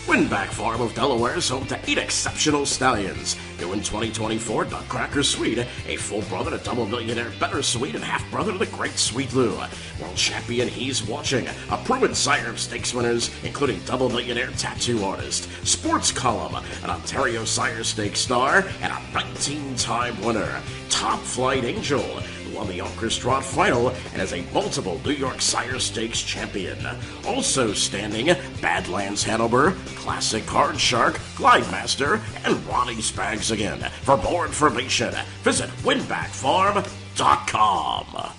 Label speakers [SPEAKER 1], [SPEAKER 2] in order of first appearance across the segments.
[SPEAKER 1] Winback Farm of Delaware is home to 8 exceptional stallions. New in 2024, Nutcracker Sweet, a full brother to Double Millionaire Better Sweet and half brother to the Great Sweet Lou. World Champion He's Watching, a proven sire of stakes winners, including Double Millionaire Tattoo Artist, Sports Column, an Ontario Sire Stakes star, and a 19-time winner. Top Flight Angel, won the Orchestra Final and is a multiple New York Sire Stakes champion. Also standing, Badlands Hanover, Classic Card Shark, Glide Master, and Ronnie's Bags again. For more information, visit winbackfarm.com.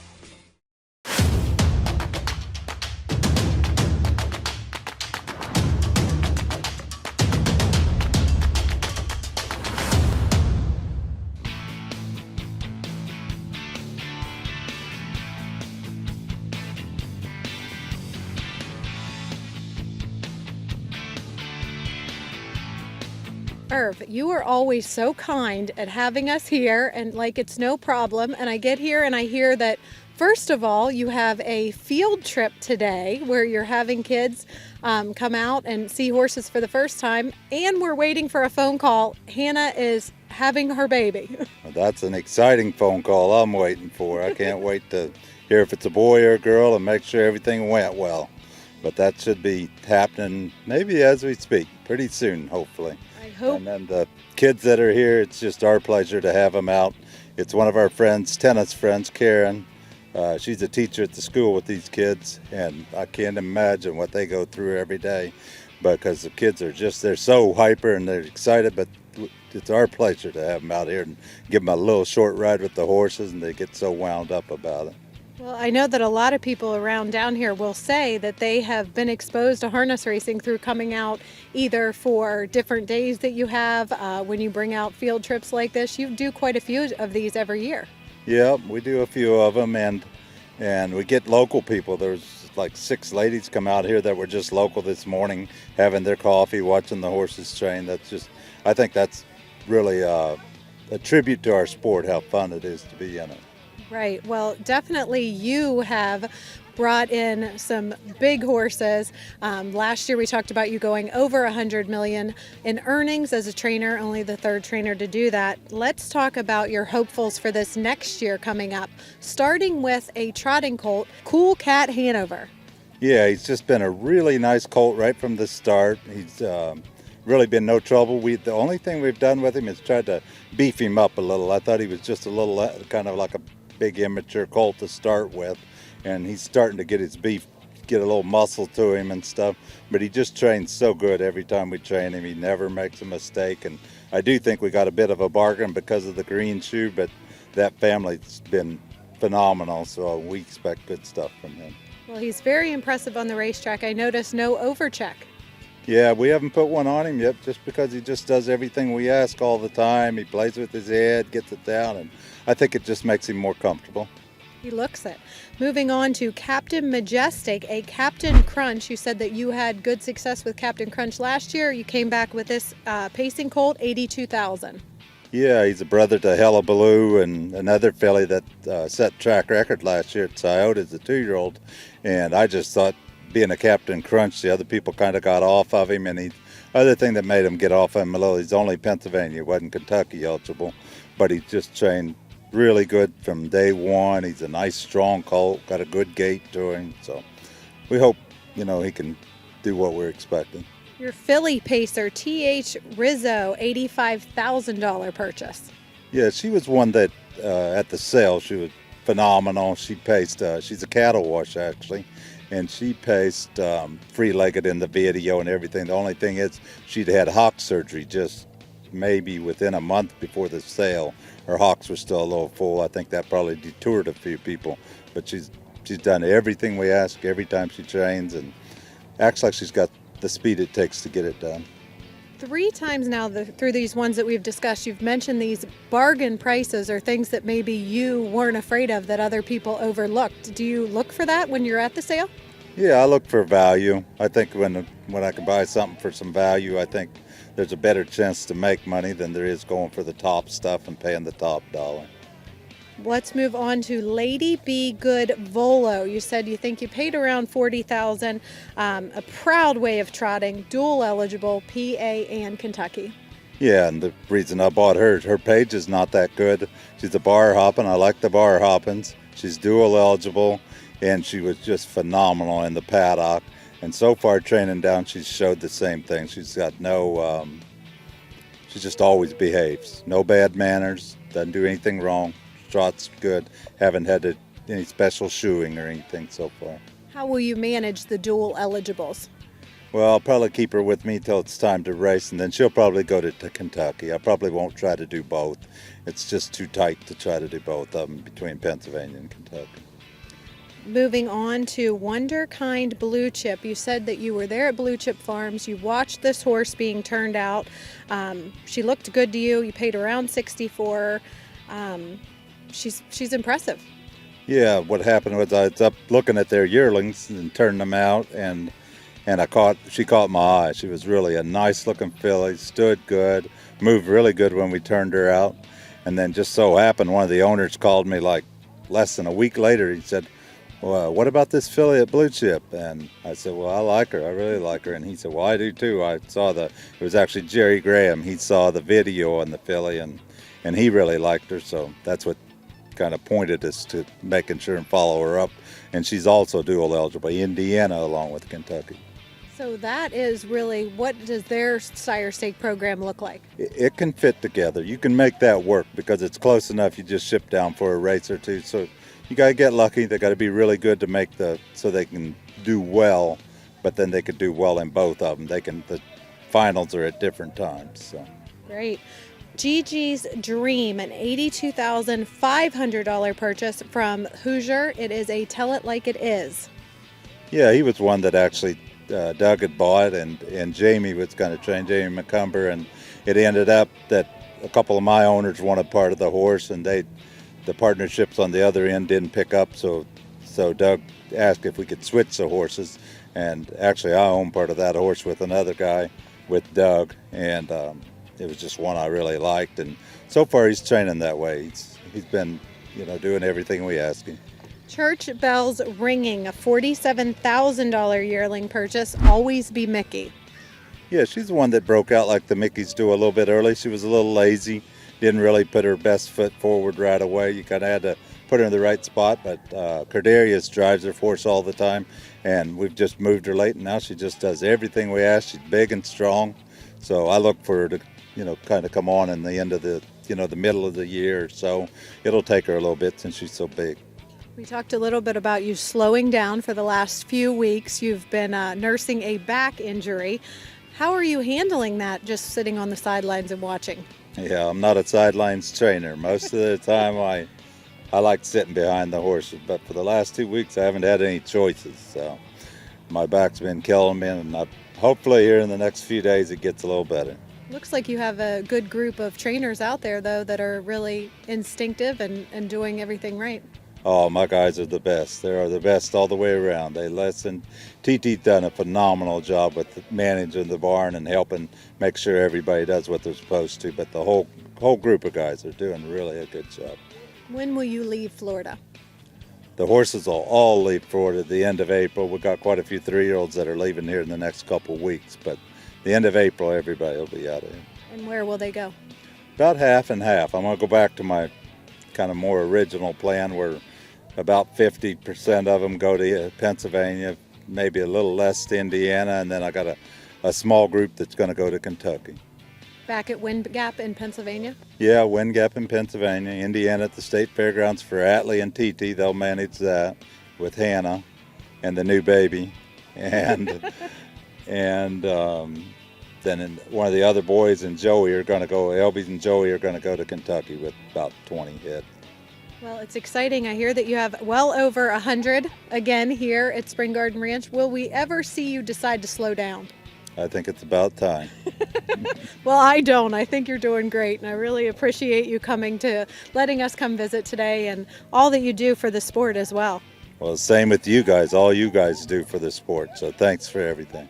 [SPEAKER 2] Irv, you are always so kind at having us here and like it's no problem. And I get here and I hear that, first of all, you have a field trip today where you're having kids come out and see horses for the first time. And we're waiting for a phone call. Hannah is having her baby.
[SPEAKER 3] Well, that's an exciting phone call I'm waiting for. I can't wait to hear if it's a boy or a girl and make sure everything went well. But that should be happening maybe as we speak, pretty soon, hopefully.
[SPEAKER 2] I hope.
[SPEAKER 3] And then the kids that are here, it's just our pleasure to have them out. It's one of our friends, tennis friends, Karen. She's a teacher at the school with these kids, and I can't imagine what they go through every day because the kids are just, they're so hyper and they're excited, but it's our pleasure to have them out here and give them a little short ride with the horses, and they get so wound up about it.
[SPEAKER 2] Well, I know that a lot of people around down here will say that they have been exposed to harness racing through coming out either for different days that you have when you bring out field trips like this. You do quite a few of these every year.
[SPEAKER 3] Yeah, we do a few of them, and we get local people. There's like 6 ladies come out here that were just local this morning, having their coffee, watching the horses train. That's just, I think that's really a tribute to our sport, how fun it is to be in it.
[SPEAKER 2] Right. Well, definitely you have brought in some big horses. Last year we talked about you going over 100 million in earnings as a trainer, only the 3rd trainer to do that. Let's talk about your hopefuls for this next year coming up, starting with a trotting colt, Cool Cat Hanover.
[SPEAKER 3] Yeah, he's just been a really nice colt right from the start. He's really been no trouble. The only thing we've done with him is tried to beef him up a little. I thought he was just a little kind of like a big immature colt to start with, and he's starting to get his beef, get a little muscle to him and stuff, but he just trains so good every time we train him. He never makes a mistake, and I do think we got a bit of a bargain because of the Greenshoe, but that family's been phenomenal, so we expect good stuff from him.
[SPEAKER 2] Well, he's very impressive on the racetrack. I noticed no overcheck.
[SPEAKER 3] Yeah, we haven't put one on him yet just because he just does everything we ask all the time. He plays with his head, gets it down, and I think it just makes him more comfortable.
[SPEAKER 2] He looks it. Moving on to Captain Magestic, a Captain Crunch. You said that you had good success with Captain Crunch last year. You came back with this pacing colt, 82,000.
[SPEAKER 3] Yeah, he's a brother to Hullabaloo and another filly that set track record last year at Scioto as a 2-year-old. And I just thought, being a Captain Crunch, the other people kind of got off of him, and the other thing that made him get off him a little, he's only Pennsylvania, wasn't Kentucky eligible, but he just trained really good from day one. He's a nice, strong colt, got a good gait to him, so we hope, he can do what we're expecting.
[SPEAKER 2] Your filly pacer, T.H. Rizzo, $85,000 purchase.
[SPEAKER 3] Yeah, she was one that at the sale, she was phenomenal. She paced, she's a Cattlewash actually, and she paced free-legged in the video and everything. The only thing is she'd had hock surgery just maybe within a month before the sale. Her hocks were still a little full. I think that probably detoured a few people, but she's done everything we ask every time she trains and acts like she's got the speed it takes to get it done.
[SPEAKER 2] 3 times now through these ones that we've discussed, you've mentioned these bargain prices or things that maybe you weren't afraid of that other people overlooked. Do you look for that when you're at the sale?
[SPEAKER 3] Yeah, I look for value. I think when I can buy something for some value, I think there's a better chance to make money than there is going for the top stuff and paying the top dollar.
[SPEAKER 2] Let's move on to Ladybegood Volo. You said you think you paid around $40,000. A proud way of trotting, dual eligible, PA and Kentucky.
[SPEAKER 3] Yeah, and the reason I bought her page is not that good. She's a bar hopping. I like the bar hoppings. She's dual eligible, and she was just phenomenal in the paddock. And so far, training down, she's showed the same thing. She's got no, she just always behaves. No bad manners, doesn't do anything wrong. Trots good. Haven't had any special shoeing or anything so far.
[SPEAKER 2] How will you manage the dual eligibles?
[SPEAKER 3] Well, I'll probably keep her with me till it's time to race, and then she'll probably go to Kentucky. I probably won't try to do both. It's just too tight to try to do both of them between Pennsylvania and Kentucky.
[SPEAKER 2] Moving on to Wunderkindbluechip. You said that you were there at Blue Chip Farms. You watched this horse being turned out. She looked good to you. You paid around $64. She's impressive.
[SPEAKER 3] Yeah, what happened was I was up looking at their yearlings and turning them out, and she caught my eye. She was really a nice looking filly, stood good, moved really good when we turned her out. And then just so happened one of the owners called me like less than a week later. He said, well, what about this filly at Blue Chip? And I said, well, I like her. I really like her. And he said, well, I do too. I saw it was actually Jerry Graham. He saw the video on the filly, and he really liked her. So that's what kind of pointed us to making sure and follow her up. And she's also dual eligible, Indiana along with Kentucky.
[SPEAKER 2] So that is really, what does their sire stake program look like?
[SPEAKER 3] It can fit together. You can make that work because it's close enough. You just ship down for a race or two. So you got to get lucky. They got to be really good to make so they can do well, but then they could do well in both of them. The finals are at different times. So.
[SPEAKER 2] Great. Gigi's Dream, an $82,500 purchase from Hoosier. It is a Tell It Like It Is.
[SPEAKER 3] Yeah, he was one that actually Doug had bought, and Jamie was going to train, Jamie McCumber, and it ended up that a couple of my owners wanted part of the horse, and the partnerships on the other end didn't pick up, so Doug asked if we could switch the horses, and actually I own part of that horse with another guy, with Doug, and it was just one I really liked, and so far he's training that way. He's been, doing everything we ask him.
[SPEAKER 2] Churchbellsringing, a $47,000 yearling purchase. Always be Miki.
[SPEAKER 3] Yeah, she's the one that broke out like the Mickeys do a little bit early. She was a little lazy, didn't really put her best foot forward right away. You kind of had to put her in the right spot, but Cordarius drives her force all the time, and we've just moved her late, and now she just does everything we ask. She's big and strong, so I look for her to, kind of come on in the end of the middle of the year or so. It'll take her a little bit since she's so big.
[SPEAKER 2] We talked a little bit about you slowing down for the last few weeks. You've been nursing a back injury. How are you handling that, just sitting on the sidelines and watching?
[SPEAKER 3] Yeah, I'm not a sidelines trainer. Most of the time I like sitting behind the horses, but for the last 2 weeks I haven't had any choices. So my back's been killing me, and hopefully here in the next few days it gets a little better.
[SPEAKER 2] Looks like you have a good group of trainers out there, though, that are really instinctive and doing everything right.
[SPEAKER 3] Oh, my guys are the best. They are the best all the way around. They listen. TT's done a phenomenal job with managing the barn and helping make sure everybody does what they're supposed to. But the whole group of guys are doing really a good job.
[SPEAKER 2] When will you leave Florida?
[SPEAKER 3] The horses will all leave Florida at the end of April. We've got quite a few 3-year-olds that are leaving here in the next couple of weeks. But the end of April, everybody will be out of here.
[SPEAKER 2] And where will they go?
[SPEAKER 3] About half and half. I'm going to go back to my kind of more original plan where about 50% of them go to Pennsylvania, maybe a little less to Indiana, and then I got a small group that's going to go to Kentucky.
[SPEAKER 2] Back at Wind Gap in Pennsylvania?
[SPEAKER 3] Yeah, Wind Gap in Pennsylvania. Indiana at the State Fairgrounds for Atlee and TT. They'll manage that with Hannah and the new baby. And then one of the other boys and Joey are going to go, Elby and Joey are going to go to Kentucky with about 20 head.
[SPEAKER 2] Well, it's exciting. I hear that you have well over 100 again here at Spring Garden Ranch. Will we ever see you decide to slow down?
[SPEAKER 3] I think it's about time.
[SPEAKER 2] Well, I don't. I think you're doing great, and I really appreciate you letting us come visit today and all that you do for the sport as well.
[SPEAKER 3] Well, same with you guys, all you guys do for the sport, so thanks for everything.